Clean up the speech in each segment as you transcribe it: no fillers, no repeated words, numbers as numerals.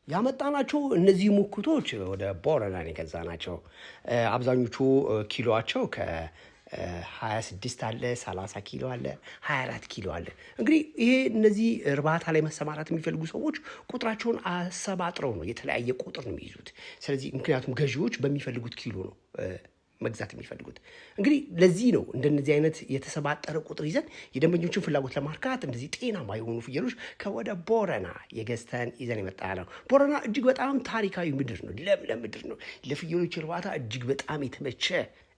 ያመጣናቸው እነዚህ ሙክቶች ወደ ቦረና የገዛናቸው አብዛኞቹ ኪሎአቸው ከ26 አለ 30 ኪሎ አለ 24 ኪሎ አለ። እንግዲህ ይሄ እነዚህ እርባታ ላይ መሰማራት የሚፈልጉ ሰዎች ቁጥራቸውን አሰባጥረው ነው የተለያየ ቁጥር ነው የሚይዙት። ስለዚህ ምክንያቱም ገዢዎች በሚፈልጉት ኪሎ ነው መግዛት የሚፈልጉት። እንግዲህ ለዚህ ነው እንደነዚህ አይነት የተሰባጠረ ቁጥር ይዘን የደንበኞችን ፍላጎት ለማርካት እንደዚህ ጤናማ የሆኑ ፍየሎች ከወደ ቦረና የገዝተን ይዘን የመጣ ነው። ቦረና እጅግ በጣም ታሪካዊ ምድር ነው፣ ለምለም ምድር ነው። ለፍየሎች እርባታ እጅግ በጣም የተመቸ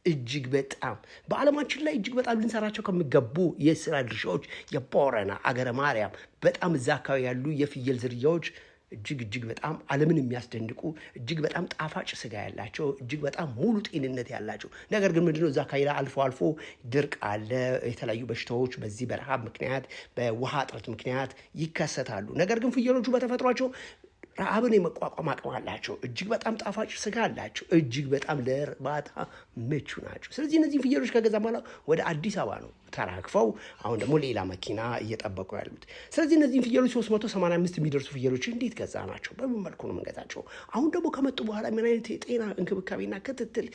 እጅግ በጣም በዓለማችን ላይ እጅግ በጣም ልንሰራቸው ከሚገቡ የስራ ድርሻዎች የቦረና አገረ ማርያም በጣም እዛ አካባቢ ያሉ የፍየል ዝርያዎች እጅግ በጣም ዓለምን የሚያስደንቁ እጅግ በጣም ጣፋጭ ስጋ ያላቸው እጅግ በጣም ሙሉ ጤንነት ያላቸው ነገር ግን ምንድነው እዛ አካባቢ አልፎ ድርቅ አለ። የተለያዩ በሽታዎች በዚህ በረሃብ ምክንያት በውሃ እጥረት ምክንያት ይከሰታሉ። ነገር ግን ፍየሎቹ በተፈጥሯቸው ረሃብን የመቋቋም አቅም አላቸው። እጅግ በጣም ጣፋጭ ስጋ አላቸው። እጅግ በጣም ለእርባታ ምቹ ናቸው። ስለዚህ እነዚህ ፍየሎች ከገዛ በኋላ ወደ አዲስ አበባ ነው ተራክፈው አሁን ደግሞ ሌላ መኪና እየጠበቁ ያሉት። ስለዚህ እነዚህ ፍየሎች 385 የሚደርሱ ፍየሎች እንዴት ገዛ ናቸው? በምን መልኩ ነው የምንገዛቸው? አሁን ደግሞ ከመጡ በኋላ ምን አይነት የጤና እንክብካቤና ክትትል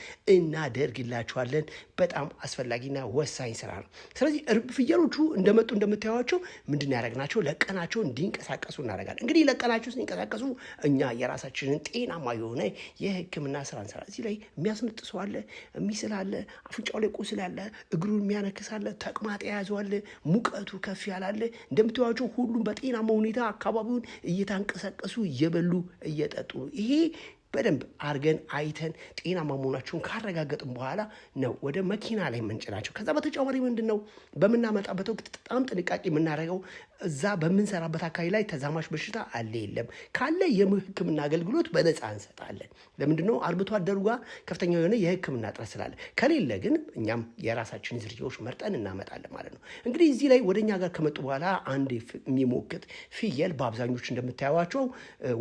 እናደርግላቸዋለን? በጣም አስፈላጊና ወሳኝ ስራ ነው። ስለዚህ ፍየሎቹ እንደመጡ እንደምታዩዋቸው ምንድን ያደረግናቸው ለቀናቸው እንዲንቀሳቀሱ እናደርጋለን። እንግዲህ ለቀናቸው ሲንቀሳቀሱ እኛ የራሳችንን ጤናማ የሆነ የሕክምና ስራ እንሰራ። እዚህ ላይ የሚያስነጥሰው አለ፣ የሚስል አለ፣ አፍንጫው ላይ ቁስል አለ፣ እግሩን የሚያነክስ አለ፣ ተቅማጥ የያዘዋል፣ ሙቀቱ ከፍ ያላለ እንደምታዩዋቸው ሁሉም በጤናማ ሁኔታ አካባቢውን እየተንቀሳቀሱ እየበሉ እየጠጡ ይሄ በደንብ አርገን አይተን ጤናማ መሆናቸውን ካረጋገጥን በኋላ ነው ወደ መኪና ላይ የምንጭናቸው። ከዛ በተጨማሪ ምንድነው በምናመጣበት ወቅት በጣም ጥንቃቄ የምናደርገው እዛ በምንሰራበት አካባቢ ላይ ተዛማች በሽታ አለ የለም፣ ካለ የሕክምና አገልግሎት በነፃ እንሰጣለን። ለምንድነው አርብቶ አደሩ ጋር ከፍተኛ የሆነ የሕክምና ጥረት ስላለ፣ ከሌለ ግን እኛም የራሳችን ዝርያዎች መርጠን እናመጣለን ማለት ነው። እንግዲህ እዚህ ላይ ወደኛ ጋር ከመጡ በኋላ አንድ የሚሞክት ፍየል በአብዛኞቹ እንደምታዩዋቸው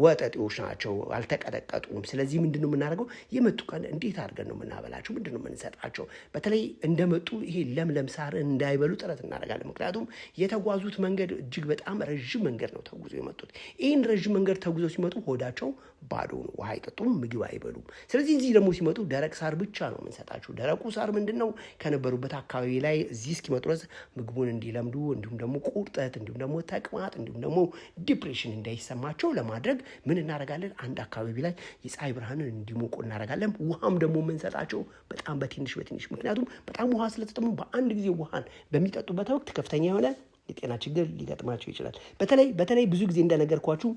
ወጠጤዎች ናቸው፣ አልተቀጠቀጡም። ስለዚህ ምንድነው የምናደርገው? የመጡ ቀን እንዴት አድርገን ነው የምናበላቸው? ምንድነው የምንሰጣቸው? በተለይ እንደመጡ ይሄ ለምለም ሳር እንዳይበሉ ጥረት እናደርጋለን። ምክንያቱም የተጓዙት መንገድ እጅግ በጣም ረዥም መንገድ ነው ተጉዞ የመጡት። ይህን ረዥም መንገድ ተጉዞ ሲመጡ ሆዳቸው ባዶ ነው፣ ውሃ አይጠጡም፣ ምግብ አይበሉም። ስለዚህ እዚህ ደግሞ ሲመጡ ደረቅ ሳር ብቻ ነው የምንሰጣቸው። ደረቁ ሳር ምንድነው ከነበሩበት አካባቢ ላይ እዚህ እስኪመጡ ድረስ ምግቡን እንዲለምዱ እንዲሁም ደግሞ ቁርጠት እንዲሁም ደግሞ ተቅማጥ እንዲሁም ደግሞ ዲፕሬሽን እንዳይሰማቸው ለማድረግ ምን እናደርጋለን? አንድ አካባቢ ላይ የፀሐይ ብርሃንን እንዲሞቁ እናደርጋለን። ውሃም ደግሞ የምንሰጣቸው በጣም በትንሽ ምክንያቱም በጣም ውሃ ስለተጠሙ በአንድ ጊዜ ውሃን በሚጠጡበት ወቅት ከፍተኛ የሆነ የጤና ችግር ሊገጥማቸው ይችላል። በተለይ ብዙ ጊዜ እንደነገርኳችሁ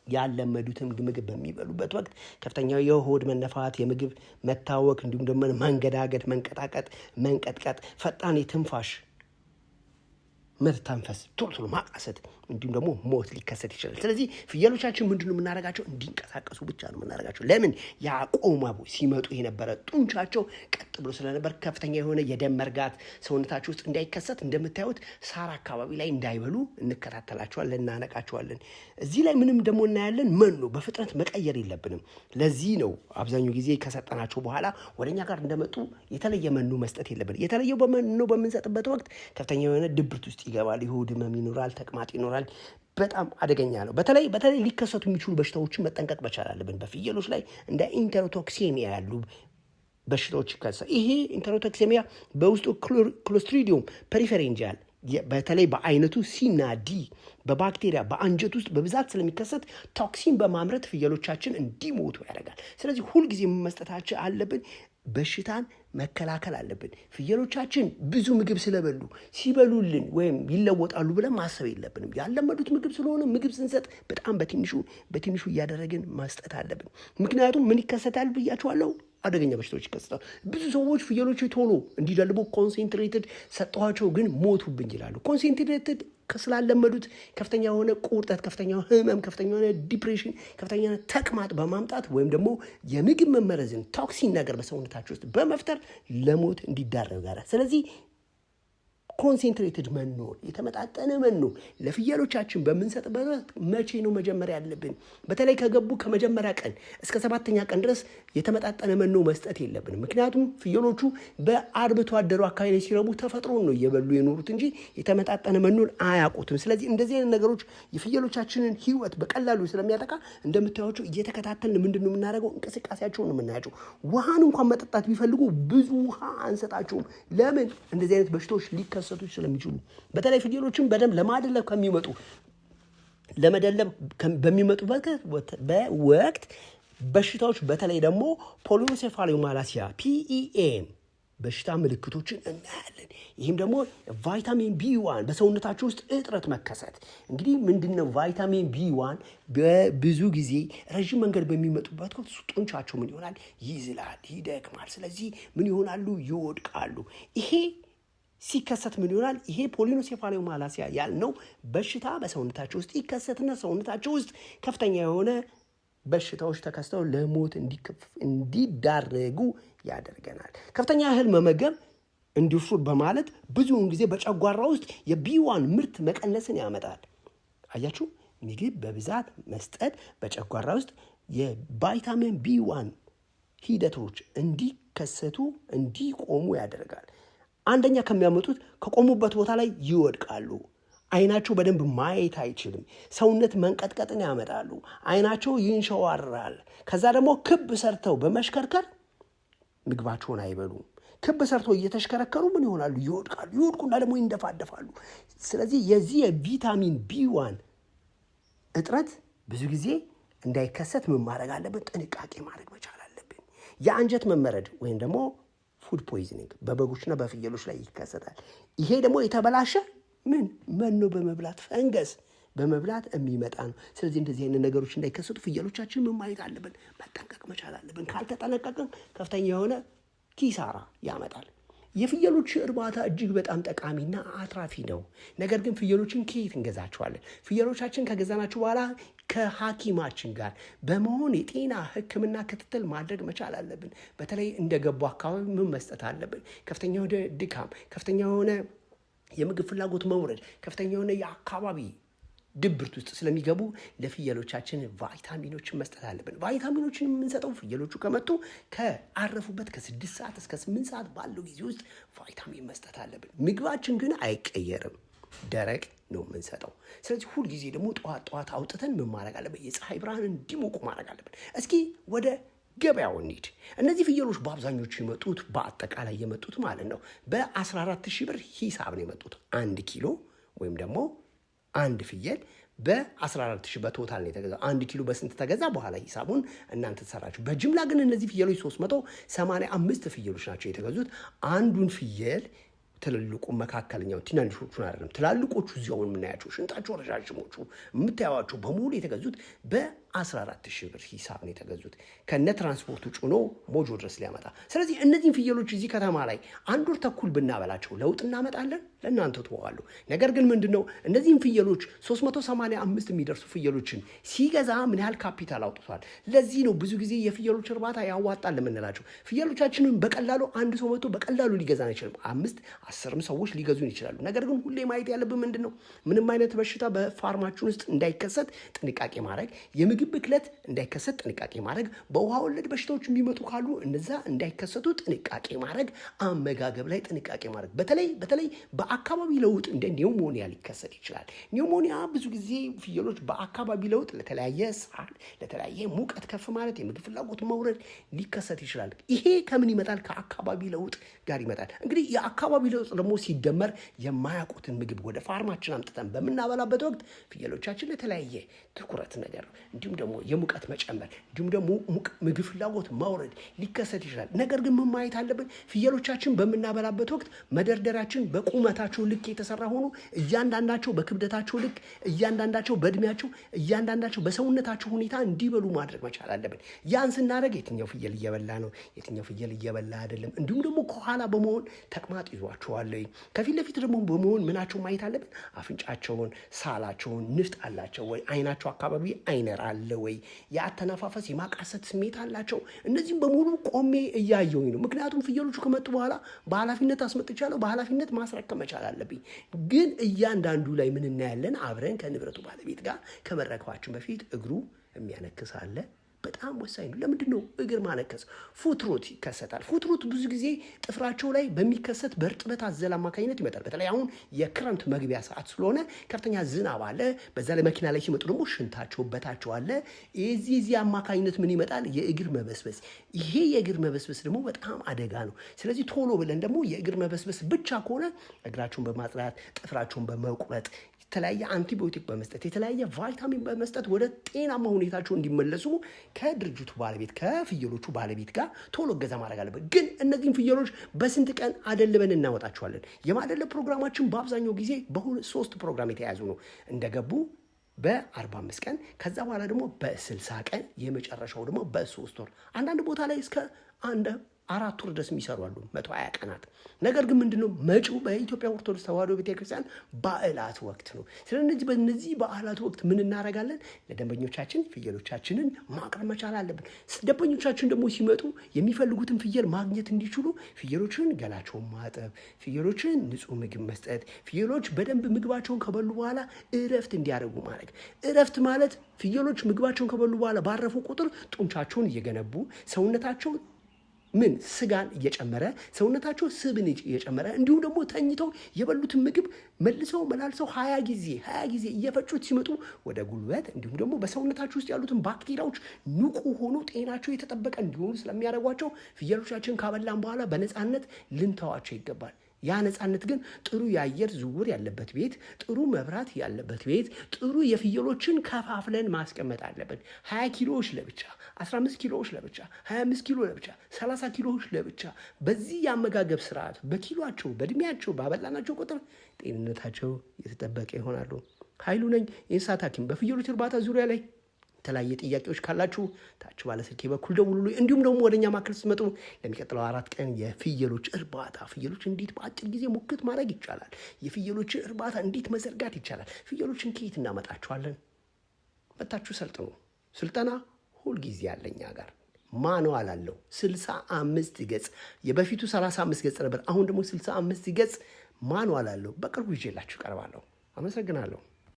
ያለመዱትን ምግብ በሚበሉበት ወቅት ከፍተኛ የሆድ መነፋት፣ የምግብ መታወክ እንዲሁም ደግሞ መንገዳገድ፣ መንቀጣቀጥ፣ መንቀጥቀጥ፣ ፈጣን የትንፋሽ መተንፈስ፣ ቶሎ ማቃሰት እንዲሁም ደግሞ ሞት ሊከሰት ይችላል። ስለዚህ ፍየሎቻችን ምንድነው የምናደርጋቸው? እንዲንቀሳቀሱ ብቻ ነው የምናደርጋቸው። ለምን? ያቆማቡ ሲመጡ የነበረ ጡንቻቸው ቀጥ ብሎ ስለነበር ከፍተኛ የሆነ የደም መርጋት ሰውነታቸው ውስጥ እንዳይከሰት እንደምታዩት ሳር አካባቢ ላይ እንዳይበሉ እንከታተላቸዋለን፣ እናነቃቸዋለን። እዚህ ላይ ምንም ደግሞ እናያለን፣ መኖ በፍጥነት መቀየር የለብንም። ለዚህ ነው አብዛኛው ጊዜ ከሰጠናቸው በኋላ ወደኛ ጋር እንደመጡ የተለየ መኖ መስጠት የለብንም። የተለየው መኖ በምንሰጥበት ወቅት ከፍተኛ የሆነ ድብርት ውስጥ ይገባል፣ የሆድ ህመም ይኖራል፣ ተቅማጥ ይኖራል። በጣም አደገኛ ነው። በተለይ ሊከሰቱ የሚችሉ በሽታዎችን መጠንቀቅ መቻል አለብን። በፍየሎች ላይ እንደ ኢንተሮቶክሲሚያ ያሉ በሽታዎች ይከሰታል። ይሄ ኢንተሮቶክሲሚያ በውስጡ ክሎስትሪዲየም ፐሪፌሬንጂያል በተለይ በአይነቱ ሲና ዲ በባክቴሪያ በአንጀት ውስጥ በብዛት ስለሚከሰት ቶክሲን በማምረት ፍየሎቻችን እንዲሞቱ ያደርጋል። ስለዚህ ሁልጊዜ መስጠታችን አለብን። በሽታን መከላከል አለብን። ፍየሎቻችን ብዙ ምግብ ስለበሉ ሲበሉልን ወይም ይለወጣሉ ብለን ማሰብ የለብንም። ያለመዱት ምግብ ስለሆነ ምግብ ስንሰጥ በጣም በትንሹ እያደረግን መስጠት አለብን። ምክንያቱም ምን ይከሰታል ብያችኋለሁ? አደገኛ በሽታዎች ይከሰታሉ። ብዙ ሰዎች ፍየሎቹ ቶሎ እንዲደልቡ ኮንሴንትሬትድ ሰጠኋቸው ግን ሞቱብኝ ይላሉ። ኮንሴንትሬትድ ስላለመዱት ከፍተኛ የሆነ ቁርጠት፣ ከፍተኛ ህመም፣ ከፍተኛ የሆነ ዲፕሬሽን፣ ከፍተኛ የሆነ ተቅማጥ በማምጣት ወይም ደግሞ የምግብ መመረዝን ቶክሲን ነገር በሰውነታቸው ውስጥ በመፍጠር ለሞት እንዲዳረጋል። ስለዚህ ኮንሴንትሬትድ መኖ የተመጣጠነ መኖ ለፍየሎቻችን በምንሰጥበት መቼ ነው መጀመሪያ ያለብን? በተለይ ከገቡ ከመጀመሪያ ቀን እስከ 7ኛ ቀን ድረስ የተመጣጠነ መኖ መስጠት የለብንም። ምክንያቱም ፍየሎቹ በአርብቶ አደሩ አካባቢ ላይ ሲረቡ ተፈጥሮን ነው እየበሉ የኖሩት እንጂ የተመጣጠነ መኖን አያውቁትም። ስለዚህ እንደዚህ አይነት ነገሮች የፍየሎቻችንን ሕይወት በቀላሉ ስለሚያጠቃ እንደምታዩቸው እየተከታተልን ምንድን ነው የምናደርገው? እንቅስቃሴያቸውን ነው የምናያቸው። ውሃን እንኳን መጠጣት ቢፈልጉ ብዙ ውሃ አንሰጣቸውም። ለምን? እንደዚህ አይነት በሽታዎች ሊከሰቱ ስለሚችሉ። በተለይ ፍየሎችን በደንብ ለማደለብ በሚመጡበት በወቅት በሽታዎች በተለይ ደግሞ ፖሊዮሴፋሎማላሲያ PEM በሽታ ምልክቶችን እናያለን። ይህም ደግሞ ቫይታሚን B1 በሰውነታቸው ውስጥ እጥረት መከሰት። እንግዲህ ምንድነው ቫይታሚን B1? በብዙ ጊዜ ረዥም መንገድ በሚመጡበት ወቅት ጡንቻቸው ምን ይሆናል? ይዝላል፣ ይደክማል። ስለዚህ ምን ይሆናሉ? ይወድቃሉ። ይሄ ሲከሰት ምን ይሆናል? ይሄ ፖሊዮሴፋሎማላሲያ ያልነው በሽታ በሰውነታቸው ውስጥ ይከሰትና ሰውነታቸው ውስጥ ከፍተኛ የሆነ በሽታዎች ተከስተው ለሞት እንዲዳረጉ ያደርገናል። ከፍተኛ እህል መመገብ እንዲፍሩ በማለት ብዙውን ጊዜ በጨጓራ ውስጥ የB1 ምርት መቀነስን ያመጣል። አያችሁ፣ ምግብ በብዛት መስጠት በጨጓራ ውስጥ የቫይታሚን B1 ሂደቶች እንዲከሰቱ እንዲቆሙ ያደርጋል። አንደኛ ከሚያመጡት ከቆሙበት ቦታ ላይ ይወድቃሉ። አይናቸው በደንብ ማየት አይችልም። ሰውነት መንቀጥቀጥን ያመጣሉ። አይናቸው ይንሸዋራል። ከዛ ደግሞ ክብ ሰርተው በመሽከርከር ምግባቸውን አይበሉም። ክብ ሰርተው እየተሽከረከሩ ምን ይሆናሉ? ይወድቃሉ። ይወድቁና ደግሞ ይንደፋደፋሉ። ስለዚህ የዚህ የቪታሚን B1 እጥረት ብዙ ጊዜ እንዳይከሰት ምን ማድረግ አለብን? ጥንቃቄ ማድረግ መቻል አለብን። የአንጀት መመረድ ወይም ደግሞ ፉድ ፖይዝኒንግ በበጎችና በፍየሎች ላይ ይከሰታል። ይሄ ደግሞ የተበላሸ መኖ በመብላት ፈንገስ በመብላት የሚመጣ ነው። ስለዚህ እንደዚህ አይነት ነገሮች እንዳይከሰቱ ፍየሎቻችን ምን ማየት አለብን? መጠንቀቅ መቻል አለብን። ካልተጠነቀቅን ከፍተኛ የሆነ ኪሳራ ያመጣል። የፍየሎች እርባታ እጅግ በጣም ጠቃሚና አትራፊ ነው። ነገር ግን ፍየሎችን ከየት እንገዛቸዋለን? ፍየሎቻችን ከገዛናቸው በኋላ ከሐኪማችን ጋር በመሆን የጤና ሕክምና ክትትል ማድረግ መቻል አለብን። በተለይ እንደገቡ አካባቢ ምን መስጠት አለብን? ከፍተኛ የሆነ ድካም፣ ከፍተኛ የሆነ የምግብ ፍላጎት መውረድ፣ ከፍተኛ የሆነ የአካባቢ ድብርት ውስጥ ስለሚገቡ ለፍየሎቻችን ቫይታሚኖችን መስጠት አለብን። ቫይታሚኖችን የምንሰጠው ፍየሎቹ ከመጡ ከአረፉበት ከ6 ሰዓት እስከ 8 ሰዓት ባለው ጊዜ ውስጥ ቫይታሚን መስጠት አለብን። ምግባችን ግን አይቀየርም፣ ደረቅ ነው የምንሰጠው። ስለዚህ ሁልጊዜ ደግሞ ጠዋት አውጥተን ምን ማድረግ አለብን? የፀሐይ ብርሃን እንዲሞቁ ማድረግ አለብን። እስኪ ወደ ገበያው እንሂድ። እነዚህ ፍየሎች በአብዛኞቹ የመጡት በአጠቃላይ የመጡት ማለት ነው በ14,000 ብር ሂሳብ ነው የመጡት። 1 ኪሎ ወይም ደግሞ አንድ ፍየል በ14,000 በቶታል ነው የተገዛው። 1 ኪሎ በስንት ተገዛ? በኋላ ሂሳቡን እናንተ ተሰራችሁ። በጅምላ ግን እነዚህ ፍየሎች 385 ፍየሎች ናቸው የተገዙት። አንዱን ፍየል ትልልቁ መካከለኛው ትናንሾቹን አይደለም፣ ትላልቆቹ እዚያውን የምናያቸው ሽንጣቸው ረዣዥሞቹ የምታዩዋቸው በሙሉ የተገዙት በ14,000 ብር ሂሳብ ነው የተገዙት ከነ ትራንስፖርቱ ጭኖ ሞጆ ድረስ ሊያመጣ። ስለዚህ እነዚህን ፍየሎች እዚህ ከተማ ላይ 1 ወር ተኩል ብናበላቸው ለውጥ እናመጣለን? ለእናንተ ተዋዋለሁ። ነገር ግን ምንድነው እነዚህን ፍየሎች 385 የሚደርሱ ፍየሎችን ሲገዛ ምን ያህል ካፒታል አውጥቷል? ለዚህ ነው ብዙ ጊዜ የፍየሎች እርባታ ያዋጣል የምንላቸው። ፍየሎቻችንን በቀላሉ አንድ ሰው መጥቶ በቀላሉ ሊገዛን አይችልም። 5-10 ሰዎች ሊገዙን ይችላሉ። ነገር ግን ሁሌ ማየት ያለብን ምንድነው ምንም አይነት በሽታ በፋርማችን ውስጥ እንዳይከሰት ጥንቃቄ ማድረግ፣ የምግብ ብክለት እንዳይከሰት ጥንቃቄ ማድረግ፣ በውሃ ወለድ በሽታዎች የሚመጡ ካሉ እነዛ እንዳይከሰቱ ጥንቃቄ ማድረግ፣ አመጋገብ ላይ ጥንቃቄ ማድረግ። በተለይ በአካባቢ ለውጥ እንደ ኒውሞኒያ ሊከሰት ይችላል። ኒውሞኒያ ብዙ ጊዜ ፍየሎች በአካባቢ ለውጥ ለተለያየ ሳል፣ ለተለያየ ሙቀት ከፍ ማለት፣ የምግብ ፍላጎት መውረድ ሊከሰት ይችላል። ይሄ ከምን ይመጣል? ከአካባቢ ለውጥ ጋር ይመጣል። እንግዲህ የአካባቢ ለውጥ ደግሞ ሲደመር የማያውቁትን ምግብ ወደ ፋርማችን አምጥተን በምናበላበት ወቅት ፍየሎቻችን ለተለያየ ትኩረት ነገር እንዲሁም ደግሞ የሙቀት መጨመር እንዲሁም ደግሞ ምግብ ፍላጎት መውረድ ሊከሰት ይችላል። ነገር ግን ምን ማየት አለብን? ፍየሎቻችን በምናበላበት ወቅት መደርደሪያችን በቁመታቸው ልክ የተሰራ ሆኖ እያንዳንዳቸው በክብደታቸው ልክ፣ እያንዳንዳቸው በእድሜያቸው፣ እያንዳንዳቸው በሰውነታቸው ሁኔታ እንዲበሉ ማድረግ መቻል አለብን። ያን ስናደርግ የትኛው ፍየል እየበላ ነው፣ የትኛው ፍየል እየበላ አይደለም፣ እንዲሁም ደግሞ ከኋላ በመሆን ተቅማጥ ይዟቸዋል፣ ከፊት ለፊት ደግሞ በመሆን ምናቸው ማየት አለብን? አፍንጫቸውን፣ ሳላቸውን፣ ንፍጥ አላቸው ወይ፣ አይናቸው አካባቢ አይነር አለ አለ ወይ? የአተነፋፈስ የማቃሰት ስሜት አላቸው? እነዚህም በሙሉ ቆሜ እያየሁኝ ነው። ምክንያቱም ፍየሎቹ ከመጡ በኋላ በኃላፊነት አስመጥቻለሁ። በኃላፊነት ማስረከብ መቻል አለብኝ። ግን እያንዳንዱ ላይ ምን እናያለን? አብረን ከንብረቱ ባለቤት ጋር ከመረከባችን በፊት እግሩ የሚያነክስ አለ። በጣም ወሳኝ ነው። ለምንድን ነው እግር ማነከስ? ፉትሮት ይከሰታል። ፉትሮት ብዙ ጊዜ ጥፍራቸው ላይ በሚከሰት በእርጥበት አዘል አማካኝነት ይመጣል። በተለይ አሁን የክረምት መግቢያ ሰዓት ስለሆነ ከፍተኛ ዝናብ አለ። በዛ ላይ መኪና ላይ ሲመጡ ደግሞ ሽንታቸው በታቸው አለ። የዚህ አማካኝነት ምን ይመጣል? የእግር መበስበስ። ይሄ የእግር መበስበስ ደግሞ በጣም አደጋ ነው። ስለዚህ ቶሎ ብለን ደግሞ የእግር መበስበስ ብቻ ከሆነ እግራቸውን በማጽዳት ጥፍራቸውን በመቁረጥ የተለያየ አንቲባዮቲክ በመስጠት የተለያየ ቫይታሚን በመስጠት ወደ ጤናማ ሁኔታቸው እንዲመለሱ ከድርጅቱ ባለቤት ከፍየሎቹ ባለቤት ጋር ቶሎ እገዛ ማድረግ አለበት። ግን እነዚህን ፍየሎች በስንት ቀን አደልበን እናወጣቸዋለን? የማደለብ ፕሮግራማችን በአብዛኛው ጊዜ በ3 ፕሮግራም የተያዙ ነው። እንደገቡ በ45 ቀን፣ ከዛ በኋላ ደግሞ በ60 ቀን፣ የመጨረሻው ደግሞ በ3 ወር። አንዳንድ ቦታ ላይ እስከ 4 ወር ድረስ የሚሰሩ አሉ፣ 120 ቀናት። ነገር ግን ምንድነው መጪው በኢትዮጵያ ኦርቶዶክስ ተዋሕዶ ቤተክርስቲያን በዓላት ወቅት ነው። ስለዚህ በእነዚህ በዓላት ወቅት ምን እናደርጋለን? ለደንበኞቻችን ፍየሎቻችንን ማቅረብ መቻል አለብን። ደንበኞቻችን ደግሞ ሲመጡ የሚፈልጉትን ፍየል ማግኘት እንዲችሉ ፍየሎችን ገላቸውን ማጠብ፣ ፍየሎችን ንጹህ ምግብ መስጠት፣ ፍየሎች በደንብ ምግባቸውን ከበሉ በኋላ እረፍት እንዲያደርጉ ማድረግ። እረፍት ማለት ፍየሎች ምግባቸውን ከበሉ በኋላ ባረፉ ቁጥር ጡንቻቸውን እየገነቡ ሰውነታቸው ስጋን እየጨመረ ሰውነታቸው ስብን እየጨመረ እንዲሁም ደግሞ ተኝተው የበሉትን ምግብ መልሰው መላልሰው 20 ጊዜ እየፈጩት ሲመጡ ወደ ጉልበት እንዲሁም ደግሞ በሰውነታቸው ውስጥ ያሉትን ባክቴሪያዎች ንቁ ሆኖ ጤናቸው የተጠበቀ እንዲሆኑ ስለሚያደርጓቸው ፍየሎቻችን ካበላን በኋላ በነፃነት ልንተዋቸው ይገባል። ያ ነፃነት ግን ጥሩ የአየር ዝውውር ያለበት ቤት፣ ጥሩ መብራት ያለበት ቤት፣ ጥሩ የፍየሎችን ከፋፍለን ማስቀመጥ አለብን። 20 ኪሎዎች ለብቻ፣ 15 ኪሎዎች ለብቻ፣ 25 ኪሎ ለብቻ፣ 30 ኪሎዎች ለብቻ። በዚህ የአመጋገብ ስርዓት በኪሏቸው በእድሜያቸው ባበላናቸው ቁጥር ጤንነታቸው የተጠበቀ ይሆናሉ። ኃይሉ ነኝ፣ የእንስሳት ሐኪም። በፍየሎች እርባታ ዙሪያ ላይ የተለያየ ጥያቄዎች ካላችሁ ታች ባለ ስልኬ በኩል ደውሉ። እንዲሁም ደግሞ ወደኛ ማዕከል ስትመጡ ለሚቀጥለው 4 ቀን የፍየሎች እርባታ፣ ፍየሎች እንዴት በአጭር ጊዜ ሙክት ማድረግ ይቻላል፣ የፍየሎች እርባታ እንዴት መዘርጋት ይቻላል፣ ፍየሎችን ከየት እናመጣቸዋለን፣ መታችሁ ሰልጥኑ። ስልጠና ሁልጊዜ ያለኛ ጋር ማኑዋል አለው። 65 ገጽ፣ የበፊቱ 35 ገጽ ነበር። አሁን ደግሞ 65 ገጽ ማኑዋል አለው። በቅርቡ ይዤላችሁ ቀርባለሁ። አመሰግናለሁ።